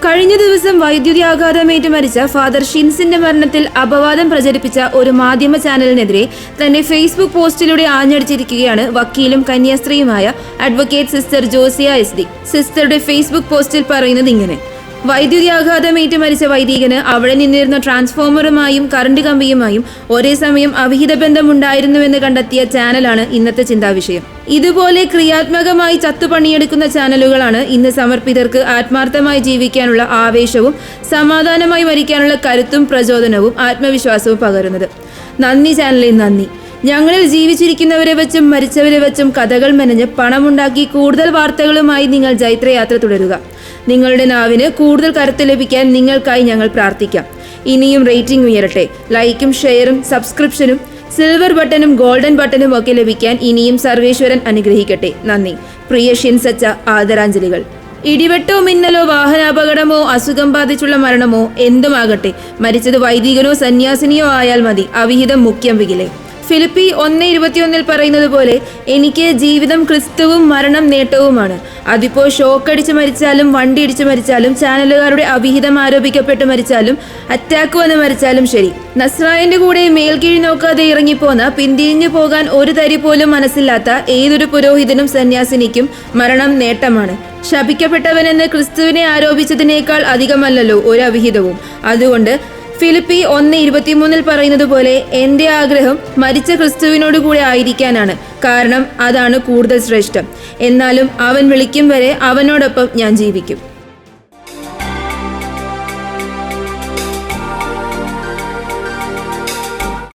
കഴിഞ്ഞ ദിവസം വൈദ്യുതി ആഘാതമേറ്റ് മരിച്ച ഫാദർ ഷിൻസിന്റെ മരണത്തിൽ അപവാദം പ്രചരിപ്പിച്ച ഒരു മാധ്യമ ചാനലിനെതിരെ തന്റെ ഫേസ്ബുക്ക് പോസ്റ്റിലൂടെ ആഞ്ഞടിച്ചിരിക്കുകയാണ് വക്കീലും കന്യാസ്ത്രീയുമായ അഡ്വക്കേറ്റ് സിസ്റ്റർ ജോസിയ എസ്.ഡി. സിസ്റ്ററുടെ ഫേസ്ബുക്ക് പോസ്റ്റിൽ പറയുന്നത് ഇങ്ങനെ: വൈദ്യുതി ആഘാതമേറ്റ് മരിച്ച വൈദികന് അവിടെ നിന്നിരുന്ന ട്രാൻസ്ഫോമറുമായും കറണ്ട് കമ്പിയുമായും ഒരേ സമയം അവിഹിത ബന്ധമുണ്ടായിരുന്നുവെന്ന് കണ്ടെത്തിയ ചാനലാണ് ഇന്നത്തെ ചിന്താവിഷയം. ഇതുപോലെ ക്രിയാത്മകമായി ചത്തുപണിയെടുക്കുന്ന ചാനലുകളാണ് ഇന്ന് സമർപ്പിതർക്ക് ആത്മാർത്ഥമായി ജീവിക്കാനുള്ള ആവേശവും സമാധാനമായി മരിക്കാനുള്ള കരുത്തും പ്രചോദനവും ആത്മവിശ്വാസവും പകരുന്നത്. നന്ദി ചാനലിൽ നന്ദി. ഞങ്ങളിൽ ജീവിച്ചിരിക്കുന്നവരെ വെച്ചും മരിച്ചവരെ വെച്ചും കഥകൾ മെനഞ്ഞ് പണമുണ്ടാക്കി കൂടുതൽ വാർത്തകളുമായി നിങ്ങൾ ജൈത്രയാത്ര തുടരുക. നിങ്ങളുടെ നാവിന് കൂടുതൽ കരുത്ത് ലഭിക്കാൻ നിങ്ങൾക്കായി ഞങ്ങൾ പ്രാർത്ഥിക്കാം. ഇനിയും റേറ്റിംഗ് ഉയരട്ടെ. ലൈക്കും ഷെയറും സബ്സ്ക്രിപ്ഷനും സിൽവർ ബട്ടണും ഗോൾഡൻ ബട്ടണും ഒക്കെ ലഭിക്കാൻ ഇനിയും സർവേശ്വരൻ അനുഗ്രഹിക്കട്ടെ. നന്ദി. പ്രിയ ഷിൻസച്ച, ആദരാഞ്ജലികൾ. ഇടിവെട്ടോ മിന്നലോ വാഹനാപകടമോ അസുഖം ബാധിച്ചുള്ള മരണമോ എന്തുമാകട്ടെ, മരിച്ചത് വൈദികനോ സന്യാസിനിയോ ആയാൽ മതി. അവിഹിതം മുഖ്യം വികിലേ. ഫിലിപ്പി 1:21 പറയുന്നത് പോലെ, എനിക്ക് ജീവിതം ക്രിസ്തുവും മരണം നേട്ടവുമാണ്. അതിപ്പോൾ ഷോക്കടിച്ച് മരിച്ചാലും, വണ്ടി ഇടിച്ച് മരിച്ചാലും, ചാനലുകാരുടെ അവിഹിതം ആരോപിക്കപ്പെട്ട് മരിച്ചാലും, അറ്റാക്ക് വന്ന് മരിച്ചാലും ശരി. നസ്രായന്റെ കൂടെ മേൽക്കീഴ് നോക്കാതെ ഇറങ്ങിപ്പോന്ന, പിന്തിരിഞ്ഞു പോകാൻ ഒരു തരി പോലും മനസ്സില്ലാത്ത ഏതൊരു പുരോഹിതനും സന്യാസിനിക്കും മരണം നേട്ടമാണ്. ശപിക്കപ്പെട്ടവനെന്ന് ക്രിസ്തുവിനെ ആരോപിച്ചതിനേക്കാൾ അധികമല്ലല്ലോ ഒരു അവിഹിതവും. അതുകൊണ്ട് ഫിലിപ്പി 1:23 പറയുന്നത് പോലെ, എൻ്റെ ആഗ്രഹം മരിച്ച ക്രിസ്തുവിനോട് കൂടെ ആയിരിക്കാനാണ്. കാരണം അതാണ് കൂടുതൽ ശ്രേഷ്ഠം. എന്നാലും അവൻ വിളിക്കും വരെ അവനോടൊപ്പം ഞാൻ ജീവിക്കും.